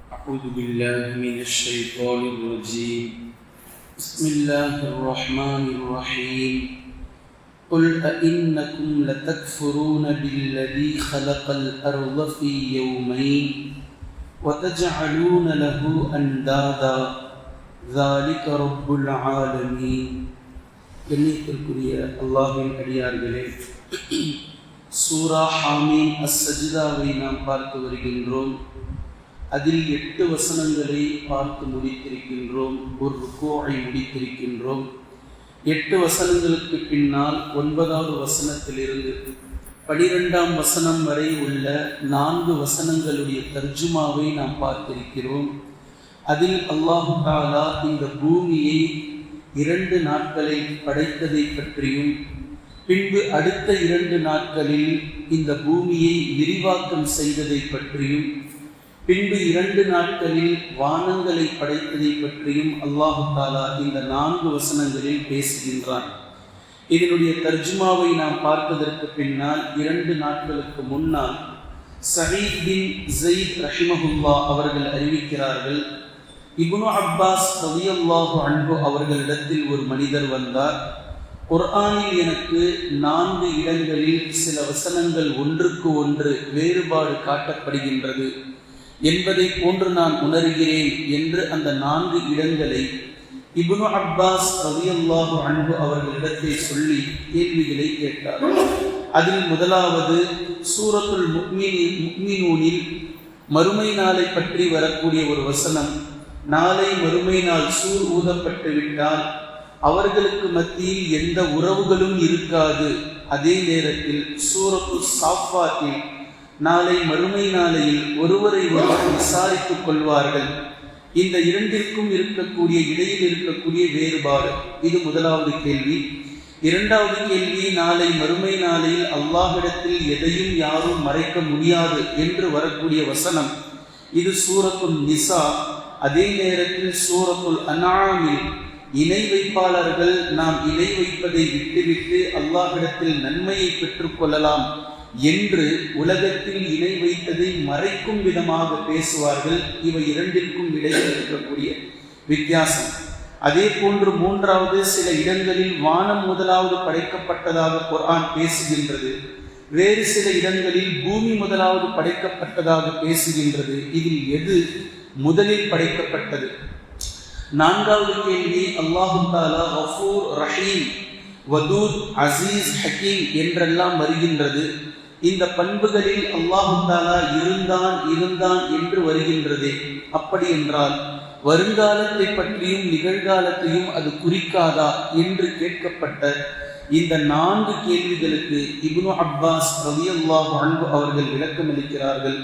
أعوذ بالله من الشيطان الرجيم. بسم الله الرحمن الرحيم. قل أئنكم لتكفرون بالذي خلق الأرض في يومين وتجعلون له أندادا ذلك رب العالمين. கண்ணியத்திற்குரிய அல்லாஹ்வின் அடியார்களே, சூரா ஹாமீம் அஸ்-சஜ்தாவை நாம் பார்த்து வருகின்றோம். அதில் 8 வசனங்களை பார்த்து முடித்திருக்கின்றோம். ஒரு ருக்கூஐ முடித்திருக்கின்றோம். 8 வசனங்களுக்கு பின்னால் 9வது வசனத்திலிருந்து 12ஆம் வசனம் வரை உள்ள 4 வசனங்களுடைய தர்ஜுமாவை நாம் பார்த்திருக்கிறோம். அதில் அல்லாஹ் தஆலா இந்த பூமியை 2 நாட்களில் படைத்ததை பற்றியும், பின்பு அடுத்த 2 நாட்களில் இந்த பூமியை விரிவாக்கம் செய்ததை பற்றியும், பின்பு 2 நாட்களில் வானங்களை படைத்ததை பற்றியும் அல்லாஹ் தஆலா இந்த 4 வசனங்களில் பேசுகின்றான். இதனுடைய தர்ஜுமாவை நாம் பார்ப்பதற்கு பின்னால் 2 நாட்களுக்கு முன்னால் சயீத் பின் ஸைத் ரஹிமஹுல்லாஹ் அவர்கள் அறிவிக்கிறார்கள், இப்னு அப்பாஸ் ரலியல்லாஹு அன்ஹு அவர்களிடத்தில் ஒரு மனிதர் வந்தார். குர்ஆனில் எனக்கு 4 இடங்களில் சில வசனங்கள் ஒன்றுக்கு ஒன்று வேறுபாடு காட்டப்படுகின்றது என்பதை போன்று நான் உணர்கிறேன் என்று அந்த 4 இடங்களை இப்னு அப்பாஸ் ரலியல்லாஹு அன்ஹு அவர்களிடத்தில் சொல்லி கேள்விகளை கேட்டார். அதில் முதலாவது சூரத்துல் முஃமினூனில் மறுமை நாளை பற்றி வரக்கூடிய ஒரு வசனம், நாளை மறுமை நாள் சூர் ஊதப்பட்டு விட்டால் அவர்களுக்கு மத்தியில் எந்த உறவுகளும் இருக்காது. அதே நேரத்தில் சூரத்து சாஃபாத்தில் நாளை மறுமை நாளையில் ஒருவரை ஒருவர் விசாரித்துக் கொள்வார்கள். இந்த 2ற்கும் இருக்கக்கூடிய இடையில் இருக்கக்கூடிய வேறுபாடு, இது முதலாவது கேள்வி. 2வது கேள்வி, நாளை மறுமை நாளையில் அல்லாஹ்விடத்தில் எதையும் யாரும் மறைக்க முடியாது என்று வரக்கூடிய வசனம், இது சூரத்துல் நிசா. அதே நேரத்தில் சூரத்துல் அன்ஆமில் இணை வைப்பாளர்கள் நாம் இணை வைப்பதை விட்டுவிட்டு அல்லாஹ்விடத்தில் நன்மையை பெற்றுக்கொள்ளலாம் என்று உலகத்தில் இணை வைத்ததை மறைக்கும் விதமாக பேசுவார்கள். இவை 2ற்கும் இடையில் இருக்கக்கூடிய வித்தியாசம். அதே போன்று 3வது சில இடங்களில் வானம் முதலாவது படைக்கப்பட்டதாக குர்ஆன் பேசுகின்றது. வேறு சில இடங்களில் பூமி முதலாவது படைக்கப்பட்டதாக பேசுகின்றது. இதில் எது முதலில் படைக்கப்பட்டது? 4வது கேள்வி, அல்லாஹ் தஆலா கஃபூர் ரஹீம் வதூத் அசீஸ் ஹக்கீம் என்றெல்லாம் வருகின்றது. இந்த பண்புகளில் அல்லாஹ் தஆலா இருந்தான் என்று வருகின்றது. அப்படி என்றால் வருங்காலத்தை பற்றியும் நிகழ்காலத்தையும் அது குறிக்காதா என்று கேட்கப்பட்ட இந்த 4 கேள்விகளுக்கு இப்னு அப்பாஸ் ரலியல்லாஹு அன்ஹு அவர்கள் விளக்கமளிக்கிறார்கள்.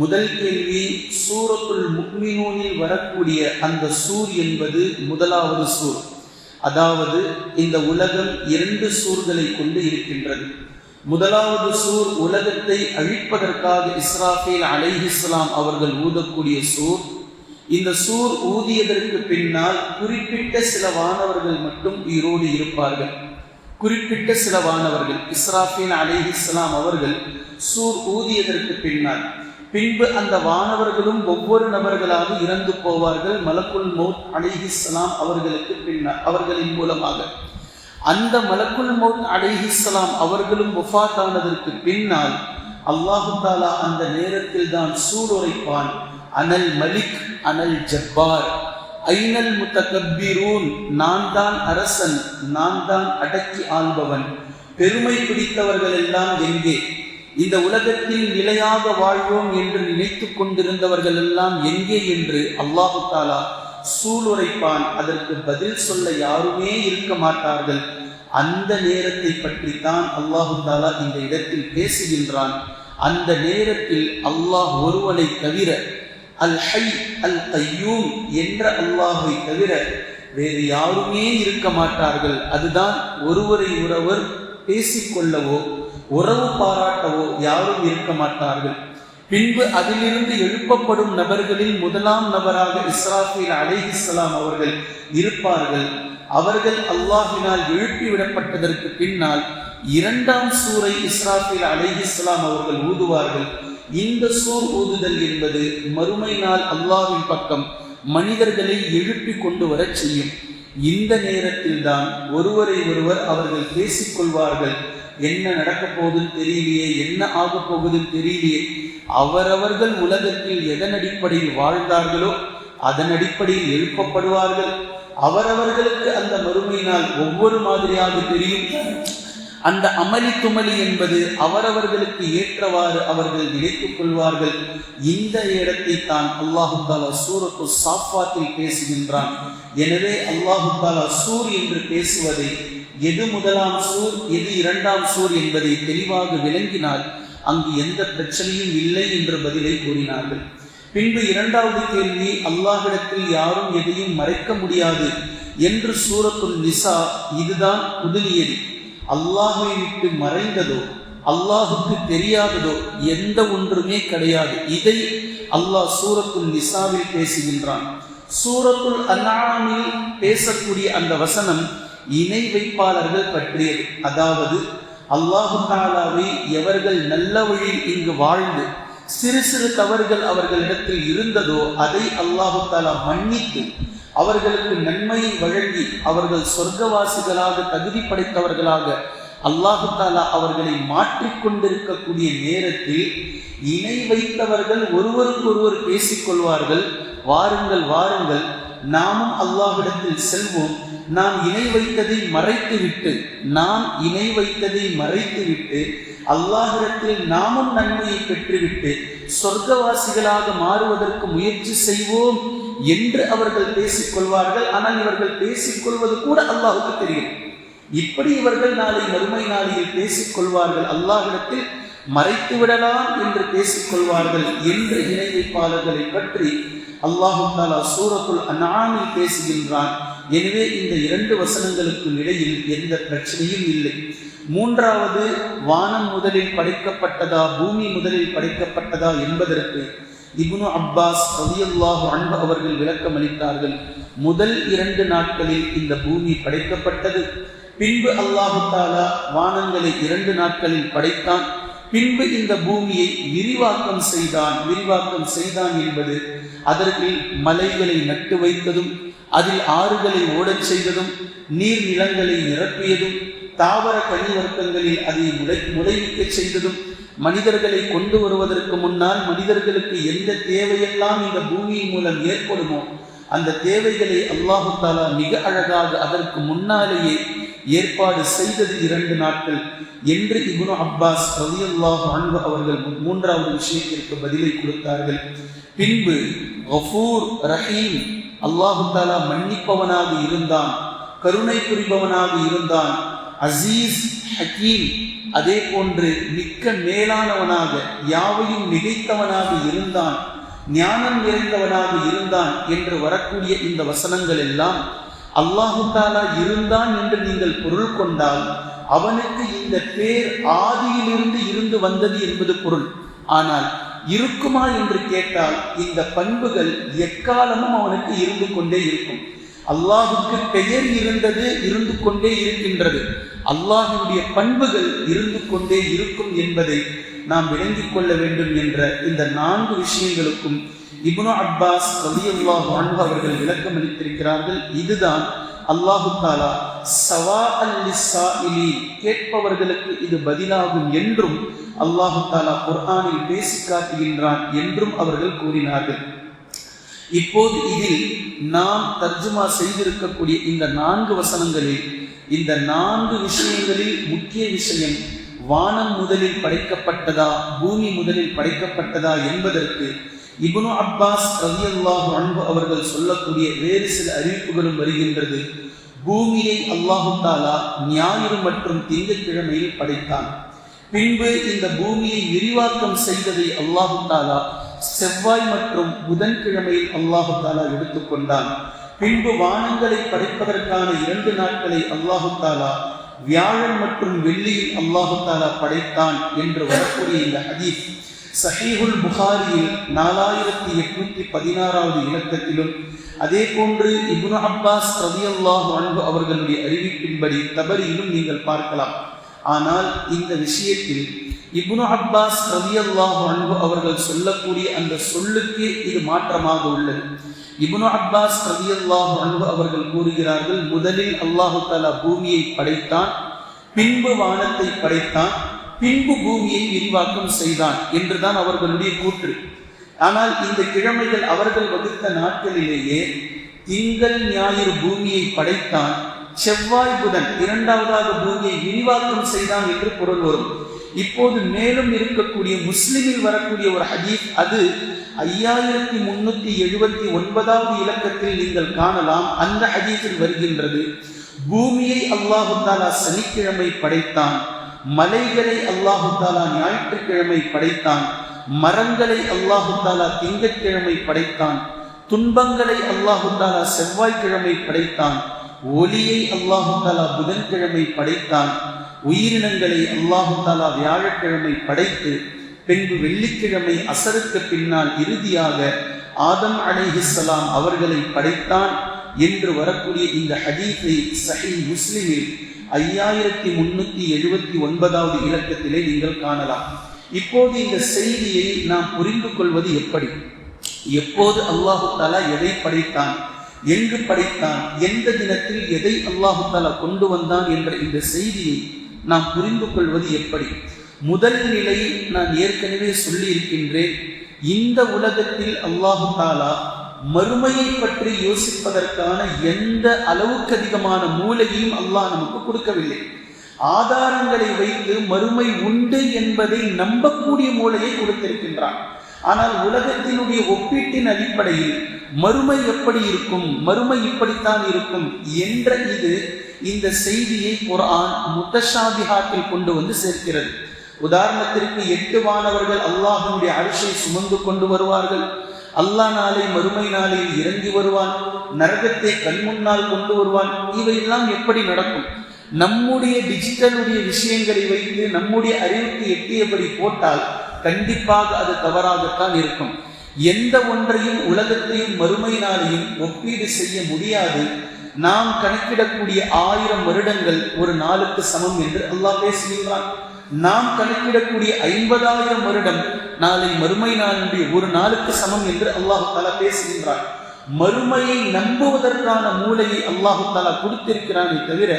முதல் கேள்வி, சூரத்துல் முஃமினூனில் வரக்கூடிய அந்த சூர் என்பது முதலாவது சூர். அதாவது இந்த உலகம் 2 சூர்களை கொண்டு இருக்கின்றது. முதலாவது சூர் உலகத்தை அழிப்பதற்காக இஸ்ராஃபீல் அலைஹிஸ்ஸலாம் அவர்கள் ஊதக்கூடிய சூர். இந்த சூர் ஊதியதற்கு பின்னால் குறிப்பிட்ட சில வானவர்கள் மட்டும் உயிரோடு இருப்பார்கள். குறிப்பிட்ட சில வானவர்கள், இஸ்ராஃபீல் அலைஹிஸ்ஸலாம் அவர்கள் சூர் ஊதியதற்கு பின்பு அந்த வானவர்களும் ஒவ்வொரு நபர்களாக இறந்து போவார்கள். மலக்குல் மௌத் அலைஹிஸ்ஸலாம் அவர்களுக்கு பின்னால் அவர்களின் மூலமாக அந்த மலக்குல் மௌத் அலைஹிஸ்ஸலாம் அவர்களும் வஃபாத்தானதற்கு பின்னால் அல்லாஹ் தஆலா அந்த நேரத்தில் தான் சூளுரைப்பான், அனல் மலிக் அனல் ஜப்பார் ஐனல் முத்தகப்பிரூன், நான் தான் அரசன், நான் தான் அடக்கி ஆள்பவன், பெருமை பிடித்தவர்கள் எல்லாம் எங்கே? இந்த உலகத்தில் நிலையாக வாழ்வோம் என்று நினைத்துக் கொண்டிருந்தவர்கள் எல்லாம் எங்கே என்று அல்லாஹ் தஆலா சூளுரைப்பான். அதற்கு பதில் சொல்ல யாருமே இருக்க மாட்டார்கள். அந்த நேரத்தை பற்றித்தான் அல்லாஹ் தஆலா இந்த இடத்தில் பேசுகின்றான். அந்த நேரத்தில் அல்லாஹ் ஒருவனை தவிர, அல் ஹை அல் கய்யூம் என்ற அல்லாஹை தவிர வேறு யாருமே இருக்க மாட்டார்கள். அதுதான் ஒருவரை ஒருவர் பேசிக்கொள்ளவோ உறவு பாராட்டவோ யாரும் இருக்க மாட்டார்கள். பின்பு அதிலிருந்து எழுப்பப்படும் நபர்களில் முதலாம் நபராக இஸ்ராஃபீல் அலைஹிஸ்ஸலாம் அவர்கள் இருப்பார்கள். அவர்கள் அல்லாஹ்வினால் எழுப்பிவிடப்பட்டதற்கு பின்னால் 2ஆம் சூரை இஸ்ராஃபீல் அலைஹிஸ்ஸலாம் அவர்கள் ஊதுவார்கள். இந்த சூர் ஊதுதல் என்பது மறுமை நாள் அல்லாஹ்வின் பக்கம் மனிதர்களை எழுப்பி கொண்டு வர செய்யும். இந்த நேரத்தில் தான் ஒருவரை ஒருவர் அவர்கள் பேசிக்கொள்வார்கள். என்ன நடக்க போகுதுன்னு தெரியலையே, என்ன ஆக போகுதுன்னு தெரியலையே. அவரவர்கள் உலகத்தில் எதன் அடிப்படையில் வாழ்ந்தார்களோ அதன் அடிப்படையில் எழுப்பப்படுவார்கள். அவரவர்களுக்கு அந்த மறுமை நாள் ஒவ்வொரு மாதிரியாக தெரியும். அந்த அமளி துமளி என்பது அவரவர்களுக்கு ஏற்றவாறு அவர்கள் நினைத்துக் கொள்வார்கள். இந்த இடத்தை தான் அல்லாஹு தஆலா சூரத்து சாஃபாத்தில் பேசுகின்றான். எனவே அல்லாஹு தஆலா சூர் என்று பேசுவதை எது முதலாம் சூர் எது இரண்டாம் சூர் என்பதை தெளிவாக விளங்கினால் அங்கு எந்த பிரச்சனையும் இல்லை என்ற பதிலை கூறினார்கள். பின்பு இரண்டாவது கேள்வி, அல்லாஹ்விடத்தில் யாரும் எதையும் மறைக்க முடியாது என்று சூரத்துல் நிசா இதுதான் புதுநியதி. அல்லாஹை விட்டு மறைந்ததோ அல்லாஹுக்கு தெரியாததோ எந்த ஒன்றுமே கிடையாது. இதை அல்லாஹ் சூரத்துல் நிசாவில் பேசுகின்றான். சூரத்துல் அன்ஆமில் பேசக்கூடிய அந்த வசனம் இணை வைப்பாளர்கள் பற்றியது. அதாவது அல்லாஹு தஆலாவை எவர்கள் நல்ல வழியில் இங்கு வாழ்ந்து சிறு சிறு தவறுகள் அவர்களிடத்தில் இருந்ததோ அதை அல்லாஹு தஆலா மன்னித்து அவர்களுக்கு நன்மையை வழங்கி அவர்கள் சொர்க்கவாசிகளாக தகுதி படைத்தவர்களாக அல்லாஹு தஆலா அவர்களை மாற்றிக்கொண்டிருக்கக்கூடிய நேரத்தில் இணை வைத்தவர்கள் ஒருவருக்கொருவர் பேசிக்கொள்வார்கள். வாருங்கள் வாருங்கள், நாமும் அல்லாஹ்விடத்தில் செல்வோம். நாம் இணை வைத்ததை மறைத்துவிட்டு அல்லாஹ்விடத்தில் நாமும் நன்மையை பெற்றுவிட்டு சொர்க்கவாசிகளாக மாறுவதற்கு முயற்சி செய்வோம் என்று அவர்கள் பேசிக்கொள்வார்கள். ஆனால் இவர்கள் பேசிக்கொள்வது கூட அல்லாஹுக்கு தெரியும். இப்படி இவர்கள் நாளை மறுமை நாளில் பேசிக்கொள்வார்கள். அல்லாஹ்விடத்தில் மறைத்து விடலாம் என்று பேசிக்கொள்வார்கள் என்று இணை வைப்பாளர்களை பற்றி அல்லாஹு தஆலா சூரத்துல் அன்ஆமில் பேசுகின்றான். எனவே இந்த இரண்டு வசனங்களுக்கு இடையில் எந்த பிரச்சனையும் இல்லை. மூன்றாவது, வானம் முதலில் படைக்கப்பட்டதா பூமி முதலில் படைக்கப்பட்டதா என்பதற்கு இப்னு அப்பாஸ் ரலியல்லாஹு அன்ஹு அவர்கள் விளக்கம் அளித்தார்கள். முதல் 2 நாட்களில் இந்த பூமி படைக்கப்பட்டது. பின்பு அல்லாஹு தஆலா வானங்களை 2 நாட்களில் படைத்தான். பின்பு இந்த பூமியை விரிவாக்கம் செய்தான் என்பது அதற்கு மலைகளை நட்டு வைத்ததும் அதில் ஆறுகளை ஓடச் செய்ததும் நீர் நிலங்களை நிரப்பியதும் தாவர கனிவர்க்கங்களில் அதை முளைவிக்க செய்ததும் மனிதர்களை கொண்டு வருவதற்கு முன்னால் மனிதர்களுக்கு எந்த தேவையெல்லாம் இந்த பூமியின் மூலம் ஏற்படுமோ அந்த தேவைகளை அல்லாஹு தஆலா மிக அழகாக அதற்கு முன்னாலேயே ஏற்பாடு செய்தது 2 நாட்கள் என்று இப்னு அப்பாஸ் ரலியல்லாஹு அன்ஹு அவர்கள் மூன்றாவது விஷயத்திற்கு பதிலை கொடுத்தார்கள். பின்பு கஃபூர் ரஹீம், அல்லாஹு தஆலா மன்னிப்பவனாக இருந்தான், கருணை புரிபவனாக இருந்தான். அசீஸ் ஹக்கீம், அதே போன்று மிக்க மேலானவனாக யாவையும் மிகைத்தவனாக இருந்தான், ஞானம் நிறைந்தவனாக இருந்தான் என்று வரக்கூடிய இந்த வசனங்கள் எல்லாம் அல்லாஹு தஆலா இருந்தான் என்று நீங்கள் பொருள் கொண்டால் அவனுக்கு இந்த பேர் ஆதியிலிருந்து இருந்து வந்தது என்பது பொருள். ஆனால் இருக்குமா என்று கேட்டால் இந்த பண்புகள் எக்காலமும் அவனுக்கு இருந்து கொண்டே இருக்கும். அல்லாஹுக்கு பெயர் இருந்தது, இருந்து கொண்டே இருக்கின்றது. அல்லாஹுடைய பண்புகள் இருந்து கொண்டே இருக்கும் என்பதை நாம் விளங்கிக் கொள்ள வேண்டும் என்ற இந்த 4 விஷயங்களுக்கும் இப்னு அப்பாஸ் ரலியல்லாஹு அன்ஹு அவர்கள் விளக்கம் அளித்திருக்கிறார்கள். இதுதான் அல்லாஹு தஆலா ஸவாஅல் லிஸ்ஸாயிலீன், கேட்பவர்களுக்கு இது பதிலாகும் என்றும் அல்லாஹு தஆலா குர்ஆனில் பேசி காட்டுகின்றான் என்றும் அவர்கள் கூறினார்கள். இப்போது இதில் நாம் தர்ஜுமா செய்திருக்கக்கூடிய இந்த 4 வசனங்களில் இந்த 4 விஷயங்களில் முக்கிய விஷயம் வானம் முதலில் படைக்கப்பட்டதா பூமி முதலில் படைக்கப்பட்டதா என்பதற்கு இப்னு அப்பாஸ் ரலியல்லாஹு அன்ஹு அவர்கள் சொல்லக்கூடிய வேறு சில அறிவிப்புகளும் வருகின்றது. பூமியை அல்லாஹு தஆலா ஞாயிறு மற்றும் திங்கட்கிழமையில் படைத்தான். பின்பு இந்த பூமியை விரிவாக்கம் செய்ததை அல்லாஹு தஆலா செவ்வாய் மற்றும் புதன்கிழமையில் அல்லாஹு தஆலா எடுத்துக்கொண்டான். பின்பு வானங்களை படைப்பதற்கான 2 நாட்களை அல்லாஹு தஆலா வியாழன் மற்றும் வெள்ளியில் அல்லாஹு தஆலா படைத்தான் என்று வரக்கூடிய இந்த ஹதீஸ் சஹீஹுல் புகாரியில் 4816வது இலக்கத்திலும் அதே போன்று இப்னு அப்பாஸ் ரலியல்லாஹு அன்ஹு அவர்களுடைய அறிவிப்பின்படி தபரியிலும் நீங்கள் பார்க்கலாம். ஆனால் இந்த விஷயத்தில் இப்னு அப்பாஸ் ரலியல்லாஹு அன்ஹு அவர்கள் சொல்லக்கூடிய அந்த சொல்லுக்கு இது மாற்றமாக உள்ளது. இப்னு அப்பாஸ் ரலியல்லாஹு அன்ஹு அவர்கள் கூறுகிறார்கள், முதலில் அல்லாஹு தஆலா பூமியை படைத்தான், பின்பு வானத்தை படைத்தான், பின்பு பூமியை விரிவாக்கம் செய்தான் என்றுதான் அவர்களுடைய கூற்று. ஆனால் இந்த கிழமைகள் அவர்கள் வகுத்த நாட்களிலேயே திங்கள் ஞாயிறு பூமியை படைத்தான், செவ்வாய் புதன் இரண்டாவதாக பூமியை விரிவாக்கம் செய்தான் என்று பொருள் வரும். இப்போது மேலும் இருக்கக்கூடிய முஸ்லிமில் வரக்கூடிய ஒரு ஹதீஸ், அது 5379வது இலக்கத்தில் நீங்கள் காணலாம். அந்த ஹதீஸில் வருகின்றது, பூமியை அல்லாஹு தஆலா சனிக்கிழமை படைத்தான், மலைகளை அல்லாஹு தஆலா ஞாயிற்றுக்கிழமை படைத்தான், மரங்களை அல்லாஹு தஆலா திங்கட்கிழமை படைத்தான், துன்பங்களை அல்லாஹு தஆலா செவ்வாய்க்கிழமை படைத்தான், ஒளியை அல்லாஹு தஆலா புதன்கிழமை படைத்தான், உயிரினங்களை அல்லாஹு தஆலா வியாழக்கிழமை படைத்து பின்பு வெள்ளிக்கிழமை அசருக்கு பின்னால் இறுதியாக ஆதம் அலைஹிஸ்ஸலாம் அவர்களை படைத்தான் என்று வரக்கூடிய இந்த ஹதீஸை சஹீஹ் முஸ்லிமில் 5379வது இலக்கத்திலே நீங்கள் காணலாம். இப்போது இந்த செய்தியை நாம் புரிந்து கொள்வது எப்படி? எப்போது அல்லாஹு தஆலா எதை படைத்தான், எங்கு படைத்தான், எந்த தினத்தில் எதை அல்லாஹு தஆலா கொண்டு வந்தான் என்ற இந்த செய்தியை நாம் புரிந்து கொள்வது எப்படி? முதல் நிலை நான் ஏற்கனவே சொல்லி இருக்கின்றேன். இந்த உலகத்தில் அல்லாஹு தஆலா மறுமையை பற்றி யோசிப்பதற்கான எந்த அளவுக்கு அதிகமான மூளையையும் அல்லாஹ் நமக்கு கொடுக்கவில்லை. ஆதாரங்களை வைத்து மறுமை உண்டு என்பதை நம்பக்கூடிய மூளையை கொடுத்திருக்கின்றான். ஆனால் உலகத்தினுடைய ஒப்பீட்டின் அடிப்படையில் மறுமை எப்படி இருக்கும், மறுமை இப்படித்தான் இருக்கும் என்ற இந்த செய்தியை குர்ஆன் முத்தஷாபிஹாத்தில் கொண்டு வந்து சேர்க்கிறது. உதாரணத்திற்கு 8 வானவர்கள் அல்லாஹ்வுடைய அர்ஷை சுமந்து கொண்டு வருவார்கள், அல்லாஹ் நாளை மறுமை நாளில் இறங்கி வருவான், நரகத்தை கண்முன்னால் கொண்டு வருவான். இவையெல்லாம் எப்படி நடக்கும்? நம்முடைய டிஜிட்டலுடைய விஷயங்களை வைத்து நம்முடைய அறிவுக்கு எட்டியபடி போட்டால் கண்டிப்பாக அது தவறாகத்தான் இருக்கும். எந்த ஒன்றையும் உலகத்தையும் மறுமை நாளையும் ஒப்பீடு செய்ய முடியாது. நாம் கணக்கிடக்கூடிய 1000 வருடங்கள் ஒரு நாளுக்கு சமம் என்று அல்லாஹ் பேசுகின்றான். நாம் கணக்கிடக்கூடிய 50,000 வருடம் நாளை மறுமை நாளுடைய ஒரு நாளுக்கு சமம் என்று அல்லாஹ் தஆலா பேசுகின்றான். மறுமையை நம்புவதற்கான மூளையை அல்லாஹ் தஆலா கொடுத்திருக்கிறானே தவிர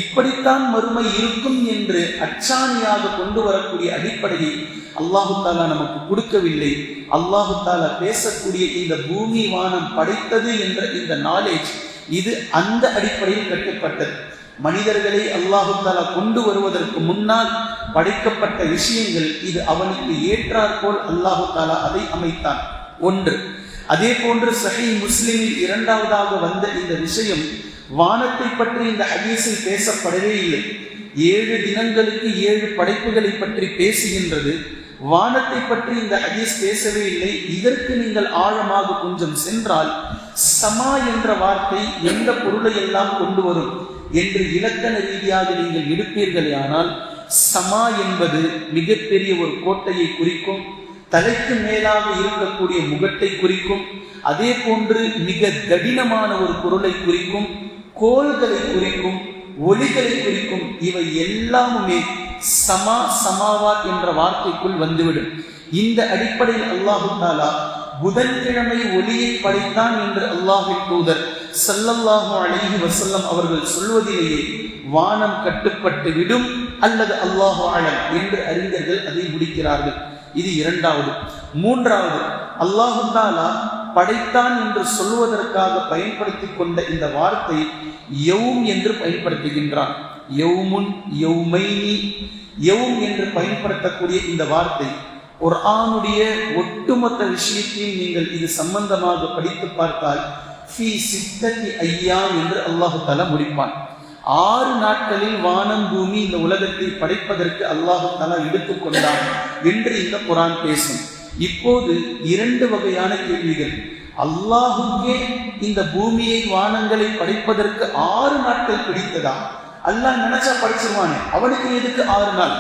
இப்படித்தான் மறுமை இருக்கும் என்று அச்சாணியாக கொண்டு வரக்கூடிய அடிப்படையை அல்லாஹ் தஆலா நமக்கு கொடுக்கவில்லை. அல்லாஹ் தஆலா பேசக்கூடிய இந்த பூமி வானம் படைத்தது என்ற இந்த நாலேஜ் இது அந்த அடிப்படையில் கட்டப்பட்டது. மனிதர்களை அல்லாஹ் தஆலா கொண்டு வருவதற்கு முன்னால் படைக்கப்பட்ட விஷயங்கள் இது அவனுக்கு ஏற்றாற்போல் அல்லாஹ் தஆலா அதை அமைத்தான். ஒன்று. அதே போன்று சஹீஹ் முஸ்லிமில் இரண்டாவதாக வந்த இந்த விஷயம் வானத்தை பற்றி இந்த ஹதீஸில் பேசப்படவே இல்லை. 7 தினங்களுக்கு 7 படைப்புகளை பற்றி பேசுகின்றது. வானத்தை பற்றி இந்த ஹதீஸ் பேசவே இல்லை. இதற்கு நீங்கள் ஆழமாக கொஞ்சம் சென்றால் சமா என்ற வார்த்தை எந்த பொருளை எல்லாம் கொண்டு வரும் என்று இலக்கண ரீதியாக நீங்கள் எடுப்பீர்களே, ஆனால் சமா என்பது மிகப்பெரிய ஒரு கோட்டையை குறிக்கும், தலைக்கு மேலாக இருக்கக்கூடிய முகட்டை குறிக்கும், அதே போன்று மிக கடினமான ஒரு பொருளை குறிக்கும், கோள்களை குறிக்கும், ஒளிகளை குறிக்கும். இவை எல்லாமுமே சமா சமாவாத் என்ற வார்த்தைக்குள் வந்துவிடும். இந்த அடிப்படையில் அல்லாஹு தஆலா புதன்கிழமை ஒளியை படைத்தான் என்று அல்லாஹ்வின் தூதர் ஸல்லல்லாஹு அலைஹி வஸல்லம் அவர்கள் சொல்வதிலேயே வானம் கட்டுப்பட்டு விடும் அல்லது அல்லாஹு அலம் என்று அறிஞர்கள் அதை முடிக்கிறார்கள். இது இரண்டாவது. மூன்றாவது, அல்லாஹு தஆலா படைத்தான் என்று சொல்வதற்காக பயன்படுத்தி கொண்ட இந்த வார்த்தை யௌம் என்று பயன்படுத்துகின்றான். யௌமுன் யௌமைனி யௌம் என்று பயன்படுத்தக்கூடிய இந்த வார்த்தை குர்ஆனுடைய ஒட்டுமொத்த விஷயத்தையும் நீங்கள் இது சம்பந்தமாக படித்து பார்த்தால் ஃபீ சித்தத்தி ஐயாம் என்று அல்லாஹு தஆலா முடிப்பான். 6 நாட்களில் வானம் பூமி இந்த உலகத்தை படைப்பதற்கு அல்லாஹு தஆலா எடுத்துக்கொண்டான் என்று இந்த குர்ஆன் பேசும். இப்போது 2 வகையான கேள்விகள். அல்லாஹுக்கே இந்த பூமியை வானங்களை படைப்பதற்கு 6 நாட்கள் பிடித்ததா? அல்லாஹ் நினைச்சா படைச்சிருவானே, அவனுக்கு எதுக்கு 6 நாள்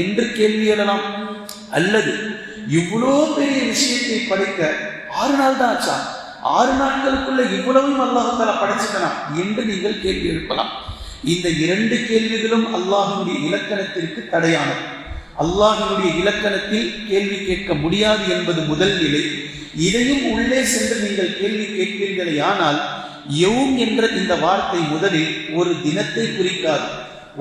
என்று கேள்வி எழலாம். அல்லது இவ்வளோ பெரிய விஷயத்தை படைக்க 6 நாள் தான் ஆச்சா, 6 நாட்களுக்குள்ள இவ்வளவும் அல்லாஹ் தஆலா படைச்சிட்டான் என்று நீங்கள் கேள்வி எழுப்பலாம். இந்த 2 கேள்விகளும் அல்லாஹ்வுடைய இலக்கணத்திற்கு தடையானது. அல்லாஹ்வினுடைய இலக்கணத்தில் கேள்வி கேட்க முடியாது என்பது முதல் நிலை. இதையும் உள்ளே சென்று நீங்கள் கேள்வி கேட்பீர்களே, ஆனால் யௌம் என்ற இந்த வார்த்தை முதலில் ஒரு தினத்தை குறிக்காது,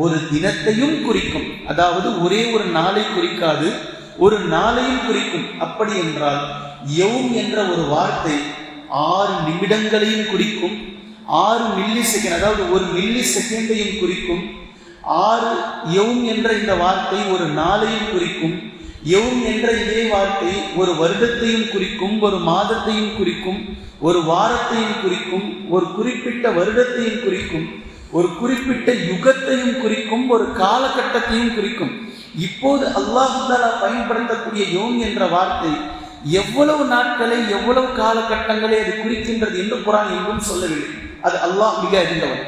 ஒரு தினத்தையும் குறிக்கும். அதாவது ஒரே ஒரு நாளை குறிக்காது, ஒரு நாளையும் குறிக்கும். அப்படி என்றால் யௌம் என்ற ஒரு வார்த்தை 6 நிமிடங்களையும் குறிக்கும், 6 மில்லி செகண்ட், அதாவது 1 மில்லி செகண்டையும் குறிக்கும். 6 யௌம் என்ற இந்த வார்த்தை ஒரு நாளையும் குறிக்கும். யௌம் என்ற இதே வார்த்தை ஒரு வருடத்தையும் குறிக்கும், ஒரு மாதத்தையும் குறிக்கும், ஒரு வாரத்தையும் குறிக்கும், ஒரு குறிப்பிட்ட வருடத்தையும் குறிக்கும், ஒரு குறிப்பிட்ட யுகத்தையும் குறிக்கும், ஒரு காலகட்டத்தையும் குறிக்கும். இப்போது அல்லாஹ் தஆலா பயன்படுத்தக்கூடிய யௌம் என்ற வார்த்தை எவ்வளவு நாட்களை, எவ்வளவு காலகட்டங்களை அது குறிக்கின்றது என்று குர்ஆன் எங்கும் சொல்லவில்லை. அது அல்லாஹ் மிக அறிந்தவன்.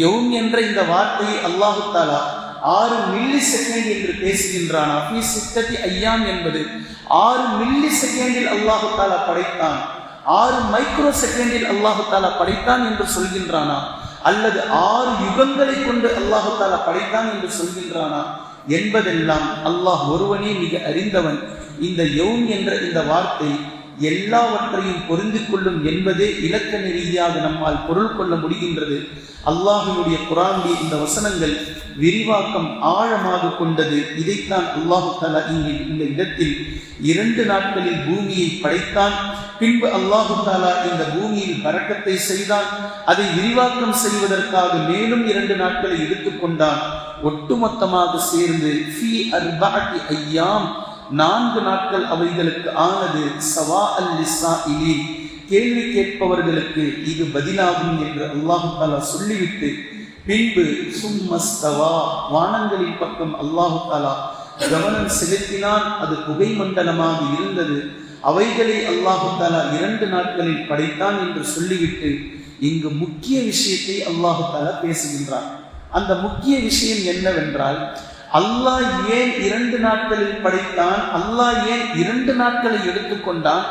யௌம் என்ற இந்த வார்த்தையை அல்லாஹ் தஆலா 6 மில்லி செகண்ட் என்று பேசுகின்றான். ஃபீ சித்தத்தி ஐயாம் என்பது 6 மில்லி செகண்டில் அல்லாஹ் தஆலா படைத்தான், 6 மைக்ரோ செகண்டில் அல்லாஹ் தஆலா படைத்தான் என்று சொல்கின்றானா, அல்லது 6 யுகங்களை கொண்டு அல்லாஹ் தஆலா படைத்தான் என்று சொல்கின்றானா என்பதெல்லாம் அல்லாஹ் ஒருவனே மிக அறிந்தவன். இந்த யௌம் என்ற இந்த வார்த்தை எல்லாவற்றையும் பொருந்தி கொள்ளும் என்பதே இலக்கண ரீதியாக நம்மால் பொருள் கொள்ள முடிகின்றது. அல்லாஹ்வினுடைய குர்ஆனுடைய இந்த வசனங்கள் விரிவாக்கம் ஆழமாக கொண்டது. இதைத்தான் அல்லாஹ் தஆலா இந்த இடத்தில் 2 நாட்களில் பூமியை படைத்தான். பின்பு அல்லாஹ் தஆலா இந்த பூமியில் பரக்கத்தை செய்தான். அதை விரிவாக்கம் செய்வதற்காக மேலும் 2 நாட்களை எடுத்துக்கொண்டான். ஒட்டுமொத்தமாக சேர்ந்து ஃபீ அர்பஅத்தி ஐயாம் 4 நாட்கள் அவைகளுக்கு ஆனது. சவாஅல் லிஸ்ஸாயிலீன், கேள்வி கேட்பவர்களுக்கு இது பதிலாகும் என்று அல்லாஹ் தஆலா சொல்லிவிட்டு பின்பு சும்மஸ்தவா, வானங்களின் பக்கம் அல்லாஹ் தஆலா கவனம் செலுத்தினான். அது புகை மண்டலமாக இருந்தது. அவைகளை அல்லாஹ் தஆலா 2 நாட்களில் படைத்தான் என்று சொல்லிவிட்டு இங்கு முக்கிய விஷயத்தை அல்லாஹ் தஆலா பேசுகின்றான். அந்த முக்கிய விஷயம் என்னவென்றால், அல்லாஹ் ஏன் 2 நாட்களில் படைத்தான், அல்லாஹ் ஏன் 2 நாட்களை எடுத்துக்கொண்டான்,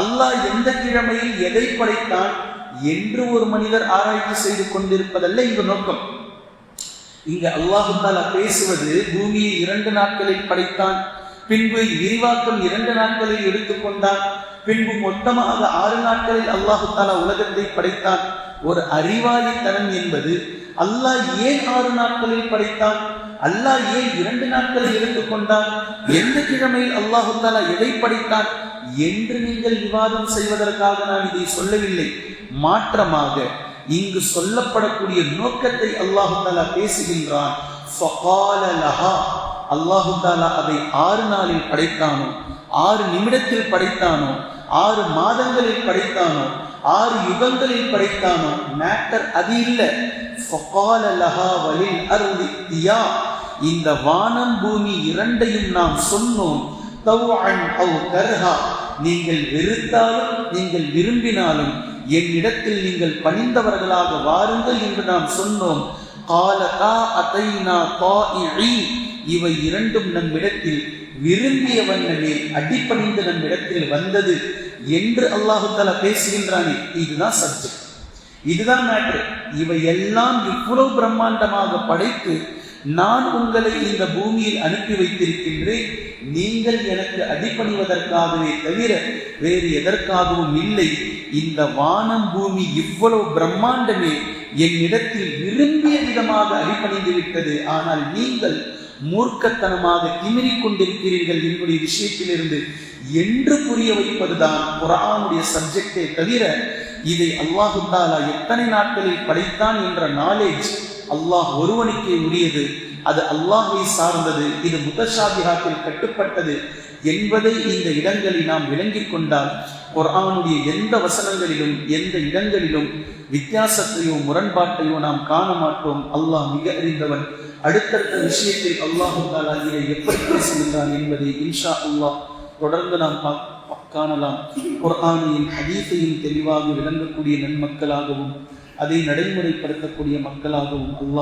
அல்லாஹ் எந்த கிழமையில் எதை படைத்தான் என்று ஒரு மனிதர் ஆராய்ச்சி செய்து கொண்டிருப்பதல்ல இங்கு நோக்கம். இங்கு அல்லாஹ் தஆலா பேசுவது பூமியை 2 நாட்களில் படைத்தான், பின்பு விரிவாக்கம் 2 நாட்களில் எடுத்துக்கொண்டான், பின்பு மொத்தமாக 6 நாட்களில் அல்லாஹ் தஆலா உலகத்தை படைத்தான். ஒரு அறிவாளித்தனம் என்பது அல்லாஹ் ஏன் 6 நாட்களில் படைத்தான், அல்லாஹ் ஏன் 2 நாட்களை எடுத்துக்கொண்டான், எந்த கிழமையில் அல்லாஹ் தஆலா எதை படைத்தான் என்று நீங்கள் விவாதம் செய்வதற்காக நான் இதை சொல்லவில்லை. மாற்றமாக இங்கு சொல்லப்படக்கூடிய நோக்கத்தை அல்லாஹ் தஆலா பேசுகின்றான். ஃபகால லஹா, அல்லாஹ் தஆலா அதை 6 நாளில் படைத்தானோ, 6 நிமிடத்தில் படைத்தானோ, 6 மாதங்களில் படைத்தானோ, 6 யுகங்களில் படைத்தானோ, மேட்டர் அது இல்லை. ஃபகால லஹா வலில் அர்தி தியா, இந்த வானம் பூமி 2ஐயும் நாம் சொன்னோம். தவ்அன் அவ் கர்ஹா, நீங்கள் வெறுத்தாலும் நீங்கள் விரும்பினாலும் என்னிடத்தில் நீங்கள் பணிந்தவர்களாக வாருங்கள் என்று நாம் சொன்னோம். காலதா அதைனா தாஇஈன், இவை 2ம் நம்மிடத்தில் விரும்பிய வண்ணமே அடிப்பணிந்து நம்மிடத்தில் வந்தது என்று அல்லாஹ் தஆலா பேசுகின்றானே. இதுதான் சப்ஜெக்ட், இதுதான் மேட்டர். இவை எல்லாம் இவ்வளவு பிரம்மாண்டமாக படைத்து நான் உங்களை இந்த பூமியில் அனுப்பி வைத்திருக்கின்றேன், நீங்கள் எனக்கு அடிபணிவதற்காகவே தவிர வேறு எதற்காகவும் இல்லை. இந்த வானம் பூமி இவ்வளவு பிரம்மாண்டமே என்னிடத்தில் விரும்பிய விதமாக அடிபணிந்து விட்டது. ஆனால் நீங்கள் மூர்க்கத்தனமாக திமிரிக் கொண்டிருக்கிறீர்கள் என்னுடைய விஷயத்திலிருந்து என்று புரிய வைப்பதுதான் குர்ஆனுடைய சப்ஜெக்டே தவிர இதை அல்லாஹ் தஆலா எத்தனை நாட்களில் படைத்தான் என்ற நாலேஜ் அல்லாஹ் ஒருவனுக்கே உரியது. அது அல்லாஹ்வை சார்ந்தது. இது முத்தஷாபிஹாத்தில் கட்டுப்பட்டது என்பதை இந்த இடங்களில் நாம் விளங்கிக் கொண்டால் குர்ஆனுடைய எந்த வசனங்களிலும் எந்த இடங்களிலும் வித்தியாசத்தையோ முரண்பாட்டையோ நாம் காண மாட்டோம். அல்லாஹ் மிக அறிந்தவன். அடுத்தடுத்த விஷயத்தில் அல்லாஹ் தஆலா இதை எப்படி பேசுகின்றான் என்பதை இன்ஷா அல்லாஹ் தொடர்ந்து நாம் காணலாம். குர்ஆனையும் ஹதீஸையும் தெளிவாக விளங்கக்கூடிய நன்மக்களாகவும் அதை நடைமுறைப்படுத்தக்கூடிய மக்களாகவும் அல்லாஹ்